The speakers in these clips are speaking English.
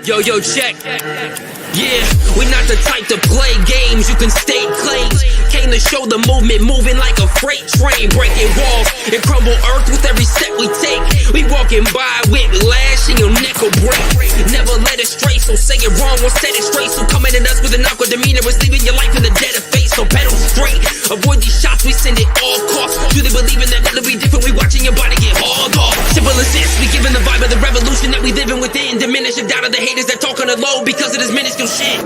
Yo, check. Yeah, we not the type to play games. You can state claims. Came to show the movement moving like a freight train, breaking walls and crumble earth with every step we take. We walking by with lash and your neck will break. Never let it stray, so say it wrong, we'll set it straight. So coming at us with an awkward demeanor is leaving your life in the dead of face. So pedal straight, avoid these shots, we send it all costs. Do they believe in that it'll be different? We watching your body get hauled off. Simple as this, we giving the vibe of the revolution that we living within. Diminish the doubt of the haters that talk on the low because of this minuscule shit.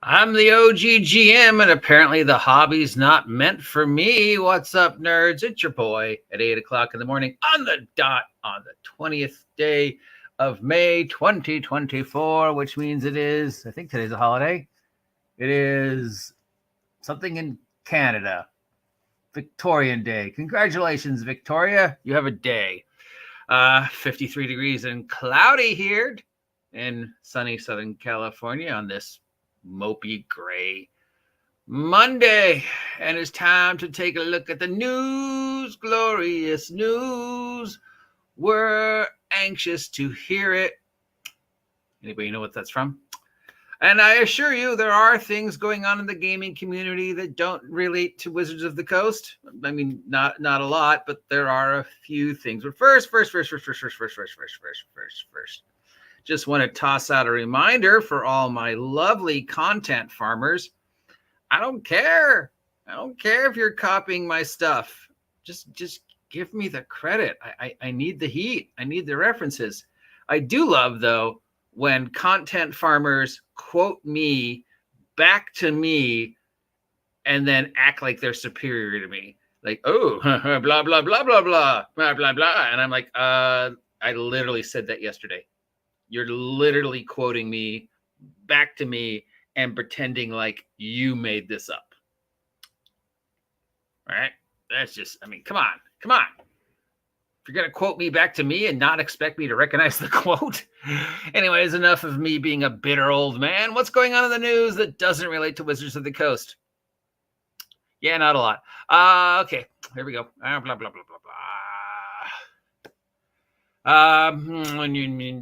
I'm the OG GM, and apparently the hobby's not meant for me. What's up, nerds? It's your boy at 8 o'clock in the morning on the dot on the 20th day of May 2024, which means it is, I think today's a holiday. It is something in Canada. Victorian Day. Congratulations, Victoria. You have a day. 53 degrees and cloudy here in sunny Southern California on this mopey gray Monday, and it's time to take a look at the news. Glorious news. We're anxious to hear it. Anybody know what that's from? And I assure you, there are things going on in the gaming community that don't relate to Wizards of the Coast. I mean, not a lot, but there are a few things. But first, just want to toss out a reminder for all my lovely content farmers. I don't care. I don't care if you're copying my stuff. Just give me the credit. I need the heat. I need the references. I do love, though, when content farmers quote me back to me and then act like they're superior to me. Like, oh, blah, blah, blah, blah, blah, blah, blah, blah. And I'm like, I literally said that yesterday. You're literally quoting me back to me and pretending like you made this up. All right? That's just, I mean, come on. If you're going to quote me back to me and not expect me to recognize the quote. Anyways, enough of me being a bitter old man. What's going on in the news that doesn't relate to Wizards of the Coast? Yeah, not a lot. Okay, here we go. Blah, blah, blah, blah, blah.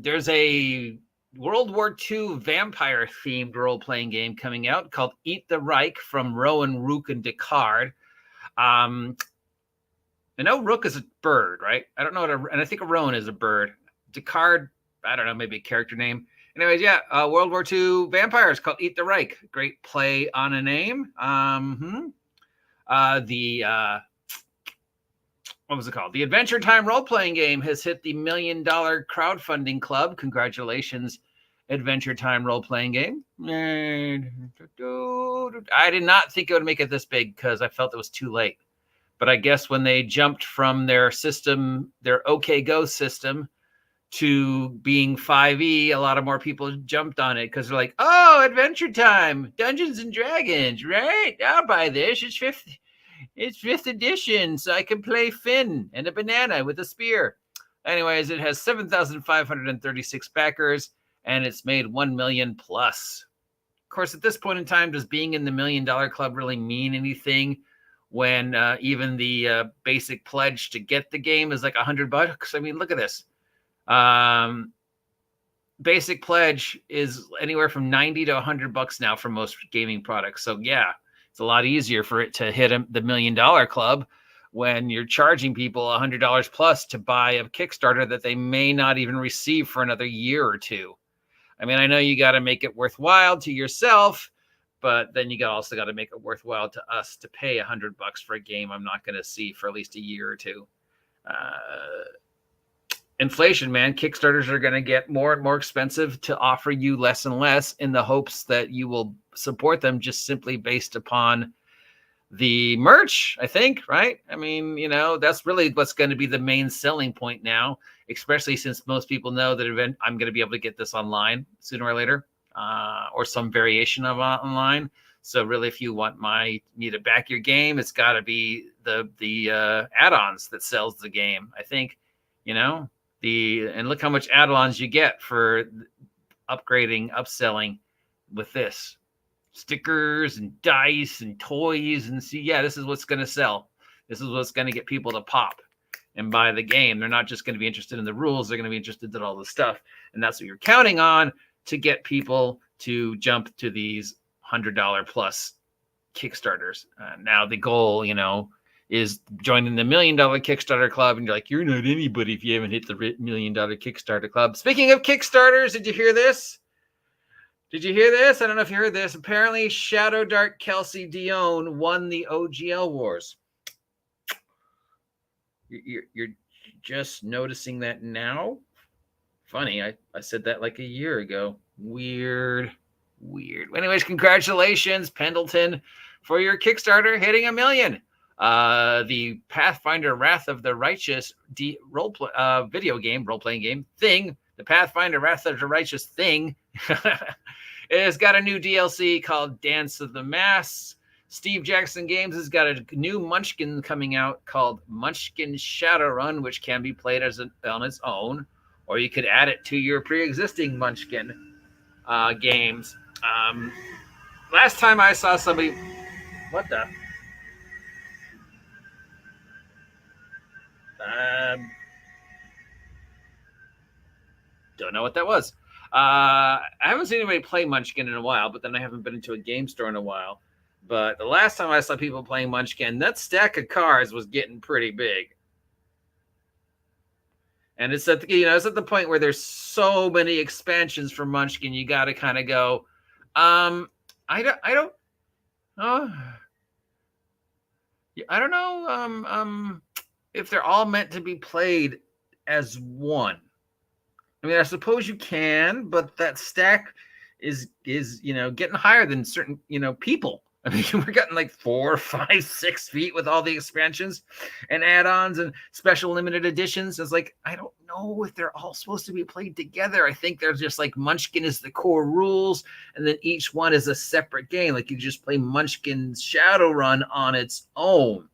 There's a World War II vampire-themed role-playing game coming out called Eat the Reich from Rowan, Rook, and Descartes. I know Rook is a bird, right? I don't know and I think a Rowan is a bird. Descartes, I don't know, maybe a character name. Anyways, yeah, World War II vampires called Eat the Reich. Great play on a name. What was it called? The Adventure Time role-playing game has hit the $1 million crowdfunding club. Congratulations, Adventure Time role-playing game. I did not think it would make it this big because I felt it was too late. But I guess when they jumped from their system, their OK Go system, to being 5e, a lot of more people jumped on it because they're like, oh, Adventure Time, Dungeons and Dragons, right? I'll buy this. It's 5th edition, so I can play Finn and a banana with a spear. Anyways, it has 7,536 backers, and it's made 1 million plus. Of course, at this point in time, does being in the $1 million club really mean anything when even the basic pledge to get the game is like $100? I mean, look at this. Basic pledge is anywhere from $90 to $100 now for most gaming products. So yeah, it's a lot easier for it to hit the $1 million club when you're charging people $100 plus to buy a Kickstarter that they may not even receive for another year or two. I mean, I know you got to make it worthwhile to yourself, but then you also got to make it worthwhile to us to pay $100 for a game I'm not going to see for at least a year or two. Inflation, man. Kickstarters are going to get more and more expensive to offer you less and less in the hopes that you will support them just simply based upon the merch, I think, right? I mean, that's really what's going to be the main selling point now, especially since most people know that I'm going to be able to get this online sooner or later, or some variation of online. So really, if you want me to back your game, it's got to be the add-ons that sells the game, I think, and look how much add-ons you get for upgrading, upselling with this. Stickers and dice and toys and see, yeah, this is what's going to sell. This is what's going to get people to pop. and buy the game. They're not just going to be interested in the rules. They're going to be interested in all the stuff. And that's what you're counting on to get people to jump to these $100 plus Kickstarters. Now the goal, is joining the $1 million Kickstarter club. And you're like, you're not anybody if you haven't hit the $1 million Kickstarter club. Speaking of Kickstarters, did you hear this? I don't know if you heard this. Apparently, Shadowdark Kelsey Dion won the OGL Wars. You're just noticing that now? Funny, I said that like a year ago. Weird. Anyways, congratulations, Pendleton, for your Kickstarter hitting $1 million. The Pathfinder Wrath of the Righteous video game, role-playing game thing, the Pathfinder Wrath of the Righteous thing, it has got a new DLC called Dance of the Masks. Steve Jackson Games has got a new Munchkin coming out called Munchkin Shadowrun, which can be played on its own, or you could add it to your pre-existing Munchkin games. Last time I saw somebody... What the... don't know what that was. I haven't seen anybody play Munchkin in a while, but then I haven't been into a game store in a while. But the last time I saw people playing Munchkin, that stack of cards was getting pretty big. And it's at the point where there's so many expansions for Munchkin, you got to kind of go, I don't know if they're all meant to be played as one. I mean, I suppose you can, but that stack is getting higher than certain people. I mean, we're getting like 4, 5, 6 feet with all the expansions and add-ons and special limited editions. It's like, I don't know if they're all supposed to be played together. I think they're just like Munchkin is the core rules, and then each one is a separate game. Like you just play Munchkin Shadowrun on its own.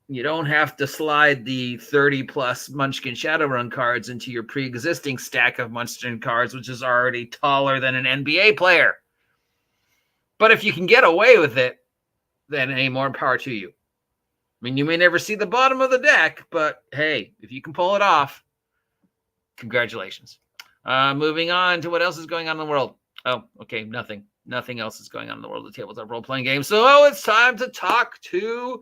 You don't have to slide the 30-plus Munchkin Shadowrun cards into your pre-existing stack of Munchkin cards, which is already taller than an NBA player. But if you can get away with it, then any more power to you. I mean, you may never see the bottom of the deck, but hey, if you can pull it off, congratulations. Moving on to what else is going on in the world. Oh, okay, nothing. Nothing else is going on in the world of tabletop role-playing games. So it's time to talk to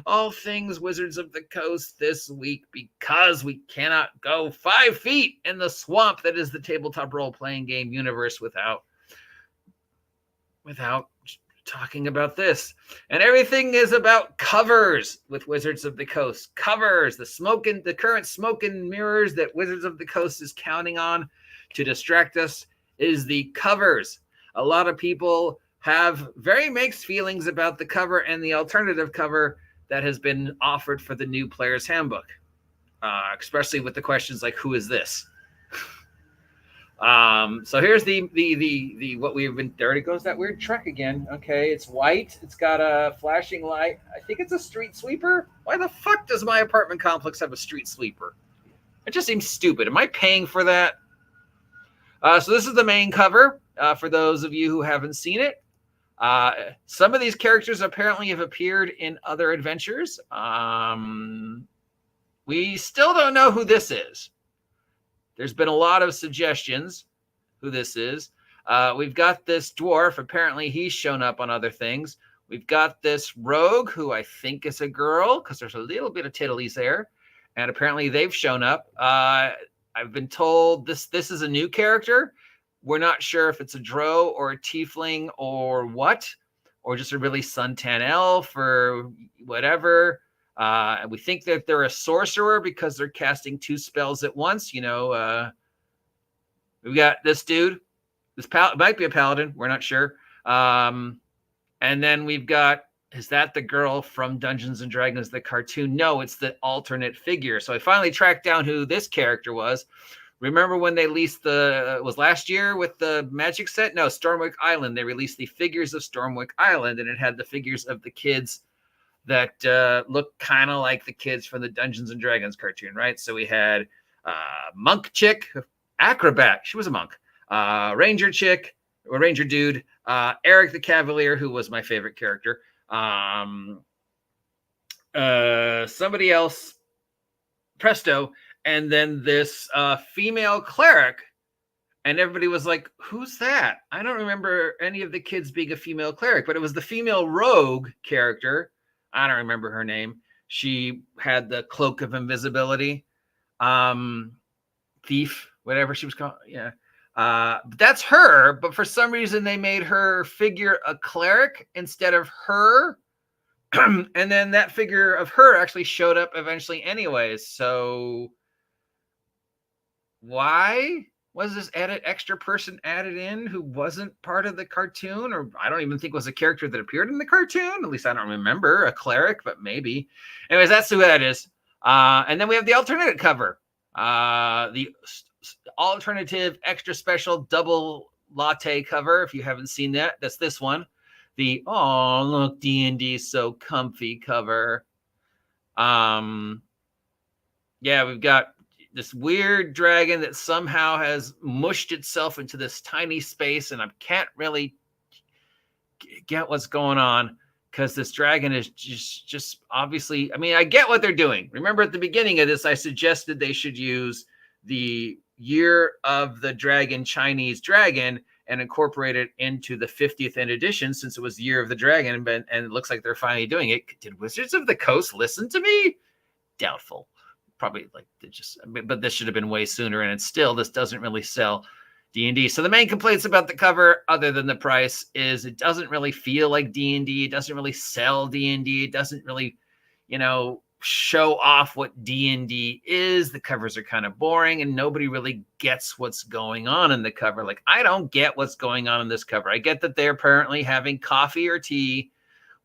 all things Wizards of the Coast this week, because we cannot go 5 feet in the swamp that is the tabletop role-playing game universe without talking about this. And everything is about covers with Wizards of the Coast. Covers, the current smoke and mirrors that Wizards of the Coast is counting on to distract us is the covers. A lot of people have very mixed feelings about the cover and the alternative cover that has been offered for the new Player's Handbook, especially with the questions like, who is this? So here's the what we've been, there it goes, that weird truck again. Okay, it's white. It's got a flashing light. I think it's a street sweeper. Why the fuck does my apartment complex have a street sweeper? It just seems stupid. Am I paying for that? So this is the main cover. For those of you who haven't seen it, some of these characters apparently have appeared in other adventures. We still don't know who this is. There's been a lot of suggestions who this is. We've got this dwarf. Apparently he's shown up on other things. We've got this rogue who I think is a girl because there's a little bit of titties there. And apparently they've shown up. I've been told this is a new character. We're not sure if it's a drow or a tiefling or what, or just a really suntan elf or whatever. And we think that they're a sorcerer because they're casting 2 spells at once. We got this dude. This might be a paladin. We're not sure. And then we've got, is that the girl from Dungeons and Dragons, the cartoon? No, it's the alternate figure. So I finally tracked down who this character was. Remember when they released was last year with the Magic set? No, Stormwick Island. They released the figures of Stormwick Island, and it had the figures of the kids that look kind of like the kids from the Dungeons and Dragons cartoon, right? So we had monk chick, acrobat. She was a monk. Ranger chick, or ranger dude. Eric the Cavalier, who was my favorite character. somebody else, presto, and then this female cleric, and everybody was like, who's that? I don't remember any of the kids being a female cleric, but it was the female rogue character. I don't remember her name. She had the cloak of invisibility, thief, whatever she was called. Yeah. That's her, but for some reason they made her figure a cleric instead of her. And then that figure of her actually showed up eventually anyways. So why was this extra person added in who wasn't part of the cartoon? Or I don't even think was a character that appeared in the cartoon. At least I don't remember a cleric, but maybe. Anyways, that's who that is. And then we have the alternate cover. The alternative extra special double latte cover. If you haven't seen that, that's this one. The oh look, D&D so comfy cover. Yeah, we've got this weird dragon that somehow has mushed itself into this tiny space, and I can't really get what's going on because this dragon is just obviously, I mean, I get what they're doing. Remember at the beginning of this, I suggested they should use the Year of the Dragon Chinese dragon and incorporate it into the 50th edition since it was the Year of the Dragon, and it looks like they're finally doing it. Did Wizards of the Coast listen to me? Doubtful. Probably like they just, but this should have been way sooner, and it's still, this doesn't really sell D&D. So the main complaints about the cover, other than the price, is it doesn't really feel like D&D. It doesn't really sell D&D. It doesn't really, show off what D&D is. The covers are kind of boring, and nobody really gets what's going on in the cover. Like, I don't get what's going on in this cover. I get that they're apparently having coffee or tea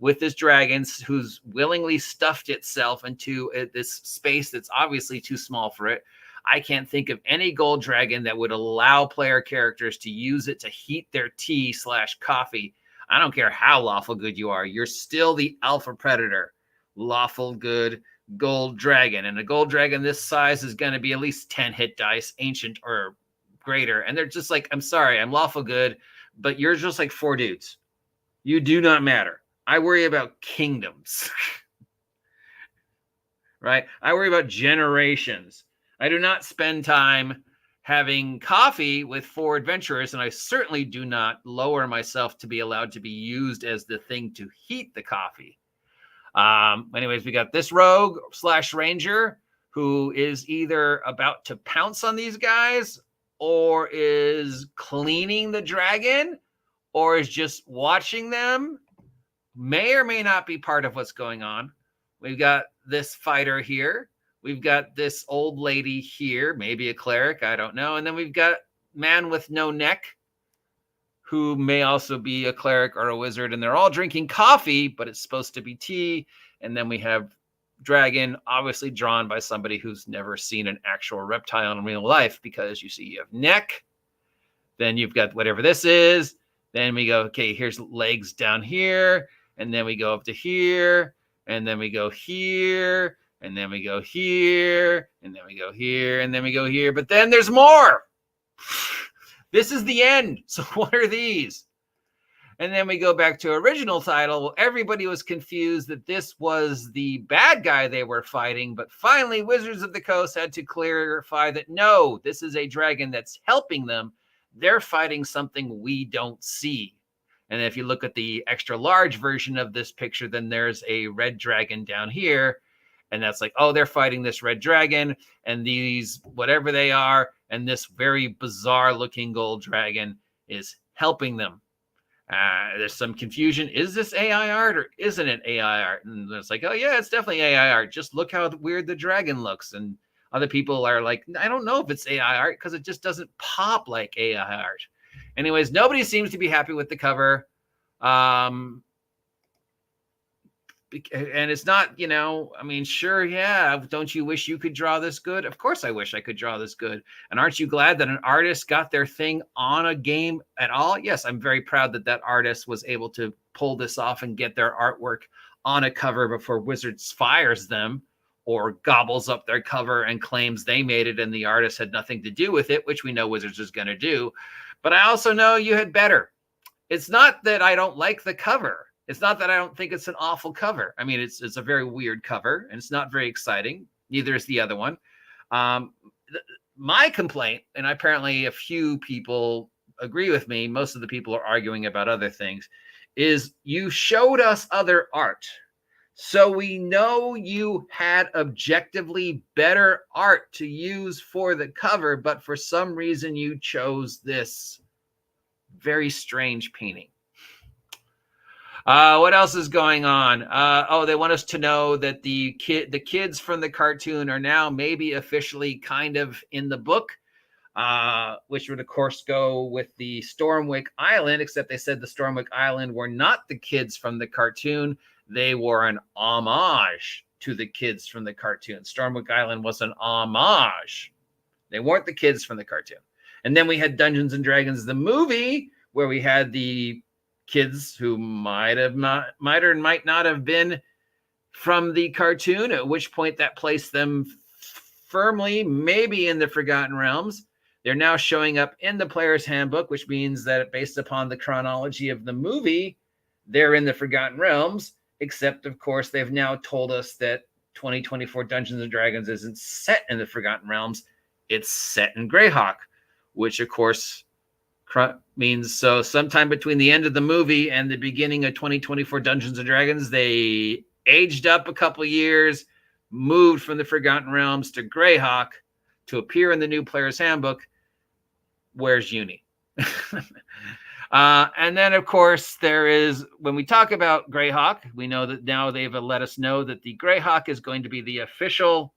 with this dragon who's willingly stuffed itself into this space that's obviously too small for it. I can't think of any gold dragon that would allow player characters to use it to heat their tea/coffee. I don't care how lawful good you are. You're still the alpha predator. Lawful good gold dragon. And a gold dragon this size is going to be at least 10 hit dice, ancient or greater. And they're just like, I'm sorry, I'm lawful good, but you're just like 4 dudes. You do not matter. I worry about kingdoms. Right? I worry about generations. I do not spend time having coffee with 4 adventurers, and I certainly do not lower myself to be allowed to be used as the thing to heat the coffee. Anyways, we got this rogue/ranger who is either about to pounce on these guys, or is cleaning the dragon, or is just watching them. May or may not be part of what's going on. We've got this fighter here. We've got this old lady here, maybe a cleric, I don't know. And then we've got man with no neck, who may also be a cleric or a wizard, and they're all drinking coffee, but it's supposed to be tea. And then we have dragon, obviously drawn by somebody who's never seen an actual reptile in real life, because you see you have neck, then you've got whatever this is, then we go, okay, here's legs down here, and then we go up to here, and then we go here, and then we go here, and then we go here, and then we go here, but then there's more. This is the end. So what are these? And then we go back to original title. Well, everybody was confused that this was the bad guy they were fighting, but finally Wizards of the Coast had to clarify that no, this is a dragon that's helping them. They're fighting something we don't see. And if you look at the extra large version of this picture, then there's a red dragon down here. And that's like, oh, they're fighting this red dragon, and these, whatever they are, and this very bizarre looking gold dragon is helping them. There's some confusion. Is this AI art or isn't it AI art? And it's like, oh yeah, it's definitely AI art. Just look how weird the dragon looks. And other people are like, I don't know if it's AI art because it just doesn't pop like AI art. Anyways, nobody seems to be happy with the cover. And it's not, I mean, sure, yeah, don't you wish you could draw this good? Of course I wish I could draw this good. And aren't you glad that an artist got their thing on a game at all? Yes, I'm very proud that that artist was able to pull this off and get their artwork on a cover before Wizards fires them or gobbles up their cover and claims they made it and the artist had nothing to do with it, which we know Wizards is going to do. But I also know you had better. It's not that I don't like the cover. It's not that I don't think it's an awful cover. I mean, it's a very weird cover, and it's not very exciting. Neither is the other one. My complaint, and apparently a few people agree with me, most of the people are arguing about other things, is you showed us other art. So we know you had objectively better art to use for the cover, but for some reason you chose this very strange painting. What else is going on? They want us to know that the kids from the cartoon are now maybe officially kind of in the book, which would of course go with the Stormwick Island, except they said the Stormwick Island were not the kids from the cartoon. They were an homage to the kids from the cartoon. Stormwick Island was an homage. They weren't the kids from the cartoon. And then we had Dungeons and Dragons, the movie, where we had the kids who might or might not have been from the cartoon, at which point that placed them firmly maybe in the Forgotten Realms. They're now showing up in the player's handbook, which means that based upon the chronology of the movie, they're in the Forgotten Realms, except, of course, they've now told us that 2024 Dungeons & Dragons isn't set in the Forgotten Realms. It's set in Greyhawk, which, of course, means so sometime between the end of the movie and the beginning of 2024 Dungeons & Dragons, they aged up a couple of years, moved from the Forgotten Realms to Greyhawk to appear in the new player's handbook. Where's Uni? And then, of course, there is, when we talk about Greyhawk, we know that now they've let us know that the Greyhawk is going to be the official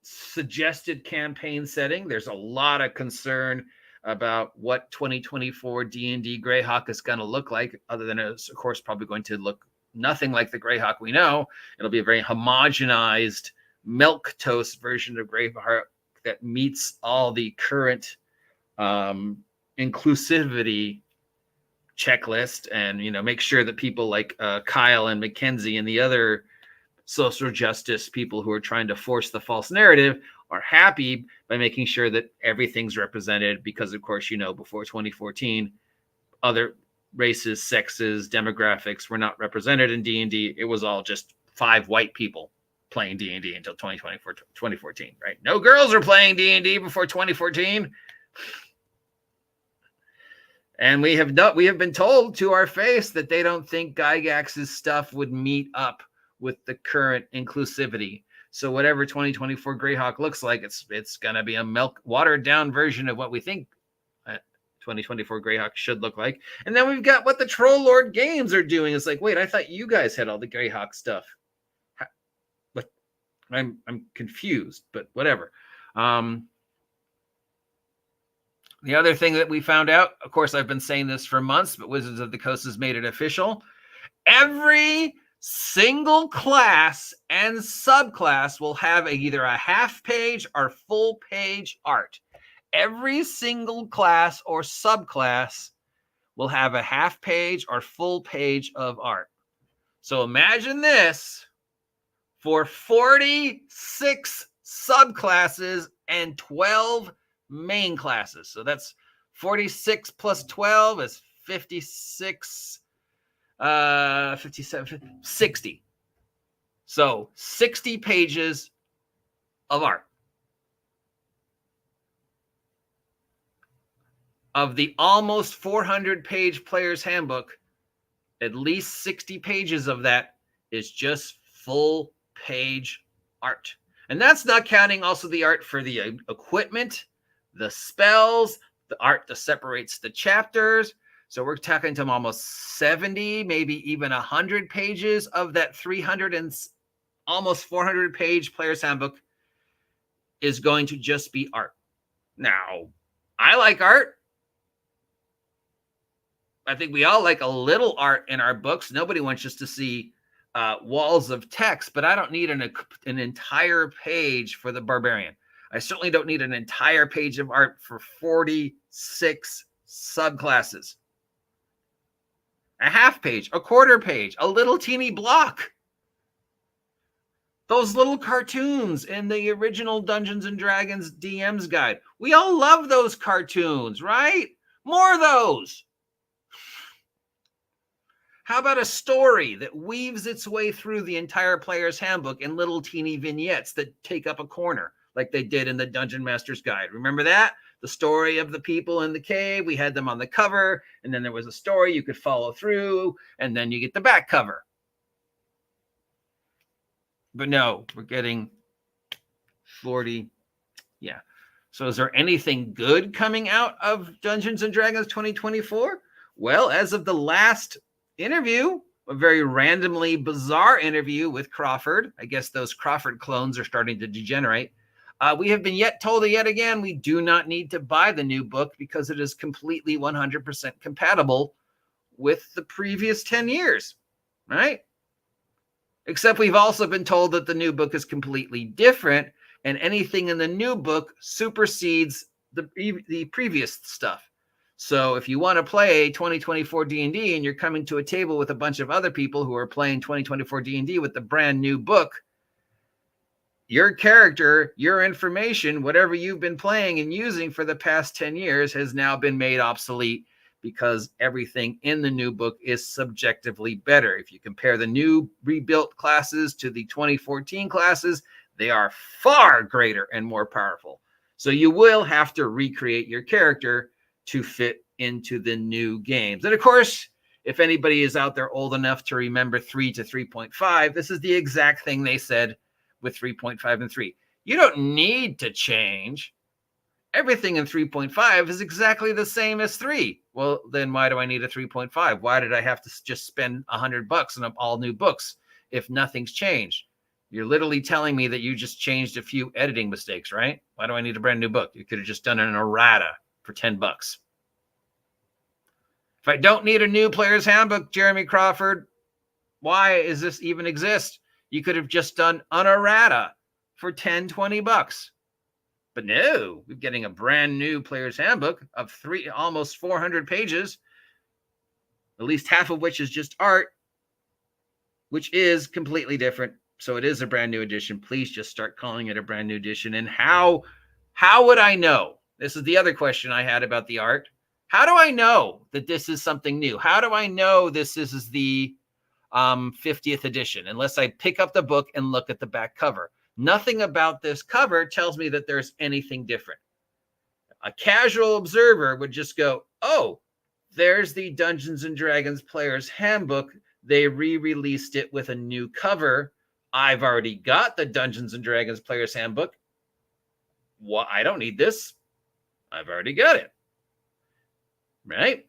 suggested campaign setting. There's a lot of concern about what 2024 D&D Greyhawk is going to look like, other than it's, of course, probably going to look nothing like the Greyhawk we know. It'll be a very homogenized milquetoast version of Greyhawk that meets all the current inclusivity checklist, and make sure that people like Kyle and Mackenzie and the other social justice people who are trying to force the false narrative are happy by making sure that everything's represented, because of course before 2014 other races, sexes, demographics were not represented in D&D. It was all just 5 white people playing D&D until 2014, right? No girls are playing D&D before 2014. And we have been told to our face that they don't think Gygax's stuff would meet up with the current inclusivity. So whatever 2024 Greyhawk looks like, it's going to be a watered down version of what we think 2024 Greyhawk should look like. And then we've got what the Troll Lord Games are doing. It's like, wait, I thought you guys had all the Greyhawk stuff. But I'm confused, but whatever. The other thing that we found out, of course, I've been saying this for months, but Wizards of the Coast has made it official. Every single class and subclass will have either a half page or full page art. Every single class or subclass will have a half page or full page of art. So imagine this for 46 subclasses and 12 main classes. So that's 46 plus 12 is 56, 57, 60. So 60 pages of art. Of the almost 400-page player's handbook, at least 60 pages of that is just full page art. And that's not counting also the art for the equipment, the spells, the art that separates the chapters. So we're talking to almost 70, maybe even 100 pages of that 300 and almost 400-page player's handbook is going to just be art. Now, I like art. I think we all like a little art in our books. Nobody wants just to see walls of text, but I don't need an entire page for the barbarian. I certainly don't need an entire page of art for 46 subclasses. A half page, a quarter page, a little teeny block. Those little cartoons in the original Dungeons and Dragons DM's guide. We all love those cartoons, right? More of those. How about a story that weaves its way through the entire player's handbook in little teeny vignettes that take up a corner, like they did in the Dungeon Master's Guide? Remember that? The story of the people in the cave. We had them on the cover, and then there was a story you could follow through, and then you get the back cover. But no, we're getting 40. Yeah. So is there anything good coming out of Dungeons & Dragons 2024? Well, as of the last interview, a very randomly bizarre interview with Crawford. I guess those Crawford clones are starting to degenerate. We have been told yet again, we do not need to buy the new book because it is completely 100% compatible with the previous 10 years, right? Except we've also been told that the new book is completely different, and anything in the new book supersedes the previous stuff. So if you want to play 2024 D&D and you're coming to a table with a bunch of other people who are playing 2024 D&D with the brand new book, your character, your information, whatever you've been playing and using for the past 10 years has now been made obsolete because everything in the new book is subjectively better. If you compare the new rebuilt classes to the 2014 classes, they are far greater and more powerful. So you will have to recreate your character to fit into the new games. And of course, if anybody is out there old enough to remember 3 to 3.5, this is the exact thing they said with 3.5 and 3. You don't need to change. Everything in 3.5 is exactly the same as 3. Well, then why do I need a 3.5? Why did I have to just spend $100 on all new books if nothing's changed? You're literally telling me that you just changed a few editing mistakes, right? Why do I need a brand new book? You could have just done an errata for $10. If I don't need a new player's handbook, Jeremy Crawford, why does this even exist? You could have just done an errata for $10-$20. But no, we're getting a brand new player's handbook of almost 400 pages, at least half of which is just art, which is completely different. So it is a brand new edition. Please just start calling it a brand new edition. And how would I know? This is the other question I had about the art. How do I know that this is something new? How do I know this is the 50th edition, unless I pick up the book and look at the back cover? Nothing about this cover tells me that there's anything different. A casual observer would just go, oh, there's the Dungeons & Dragons Player's Handbook. They re-released it with a new cover. I've already got the Dungeons & Dragons Player's Handbook. Well, I don't need this. I've already got it. Right?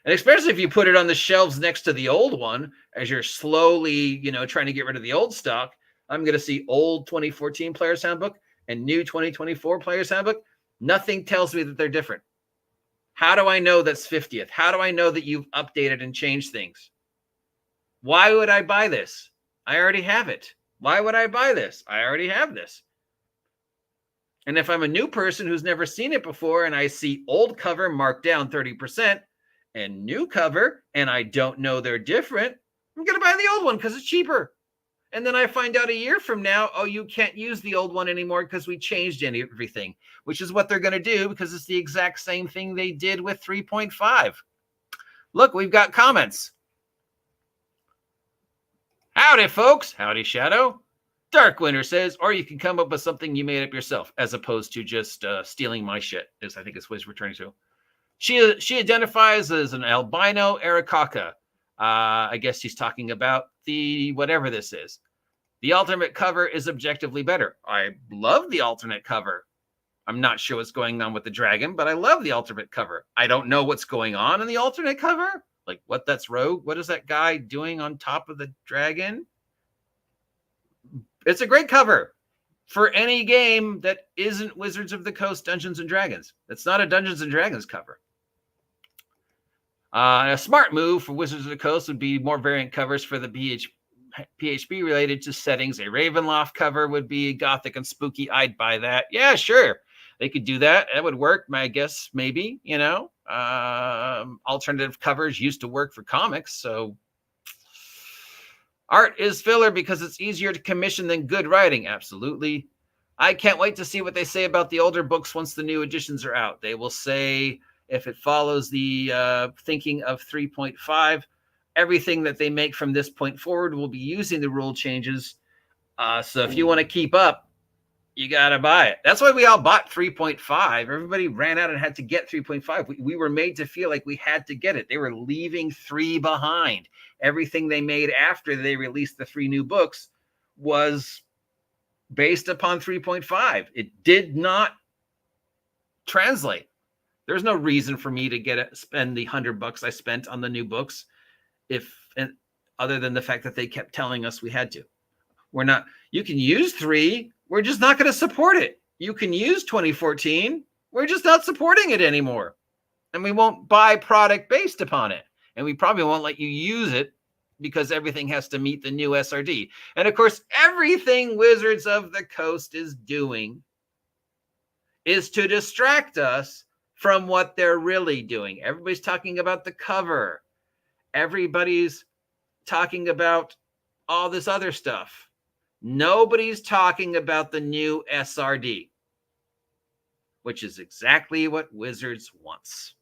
And especially if you put it on the shelves next to the old one, as you're slowly, trying to get rid of the old stock, I'm going to see old 2014 Player's Handbook and new 2024 Player's Handbook. Nothing tells me that they're different. How do I know that's 50th? How do I know that you've updated and changed things? Why would I buy this? I already have it. Why would I buy this? I already have this. And if I'm a new person who's never seen it before and I see old cover marked down 30% and new cover and I don't know they're different, I'm going to buy the old one because it's cheaper. And then I find out a year from now, oh, you can't use the old one anymore because we changed everything, which is what they're going to do because it's the exact same thing they did with 3.5. Look, we've got comments. Howdy, folks. Howdy, Shadow. Dark Winter says, or you can come up with something you made up yourself as opposed to just stealing my shit, is I think it's what he's returning to. She identifies as an albino Arakaka. I guess she's talking about the whatever this is. The alternate cover is objectively better. I love the alternate cover. I'm not sure what's going on with the dragon, but I love the alternate cover. I don't know what's going on in the alternate cover. Like, that's Rogue? What is that guy doing on top of the dragon? It's a great cover for any game that isn't Wizards of the Coast Dungeons & Dragons. It's not a Dungeons & Dragons cover. A smart move for Wizards of the Coast would be more variant covers for the PHP related to settings. A Ravenloft cover would be gothic and spooky. I'd buy that. Yeah, sure. They could do that. That would work, I guess, maybe, alternative covers used to work for comics. So art is filler because it's easier to commission than good writing. Absolutely. I can't wait to see what they say about the older books once the new editions are out. They will say if it follows the thinking of 3.5, everything that they make from this point forward will be using the rule changes. So if you want to keep up, you got to buy it. That's why we all bought 3.5. Everybody ran out and had to get 3.5. We were made to feel like we had to get it. They were leaving 3 behind. Everything they made after they released the 3 new books was based upon 3.5. It did not translate. There's no reason for me to spend the $100 I spent on the new books, other than the fact that they kept telling us we had to. We're not. You can use 3. We're just not going to support it. You can use 2014. We're just not supporting it anymore. And we won't buy product based upon it. And we probably won't let you use it because everything has to meet the new SRD. And of course, everything Wizards of the Coast is doing is to distract us from what they're really doing. Everybody's talking about the cover. Everybody's talking about all this other stuff. Nobody's talking about the new SRD, which is exactly what Wizards wants.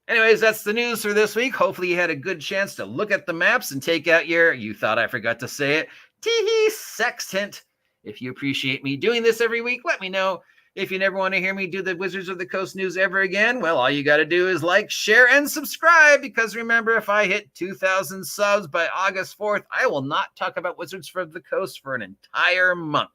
Anyways, that's the news for this week. Hopefully you had a good chance to look at the maps and take out you thought I forgot to say it, teehee sextant. If you appreciate me doing this every week, let me know. If you never want to hear me do the Wizards of the Coast news ever again, well, all you got to do is like, share, and subscribe. Because remember, if I hit 2,000 subs by August 4th, I will not talk about Wizards of the Coast for an entire month.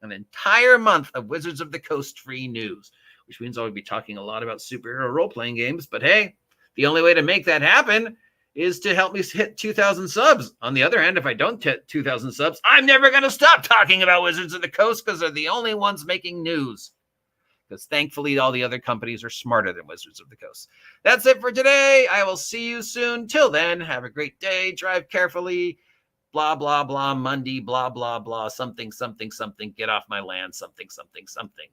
An entire month of Wizards of the Coast free news, which means I'll be talking a lot about superhero role-playing games. But hey, the only way to make that happen is to help me hit 2,000 subs. On the other hand, if I don't hit 2,000 subs, I'm never going to stop talking about Wizards of the Coast because they're the only ones making news. Because thankfully, all the other companies are smarter than Wizards of the Coast. That's it for today. I will see you soon. Till then, have a great day. Drive carefully. Blah, blah, blah. Monday, blah, blah, blah. Something, something, something. Get off my land. Something, something, something.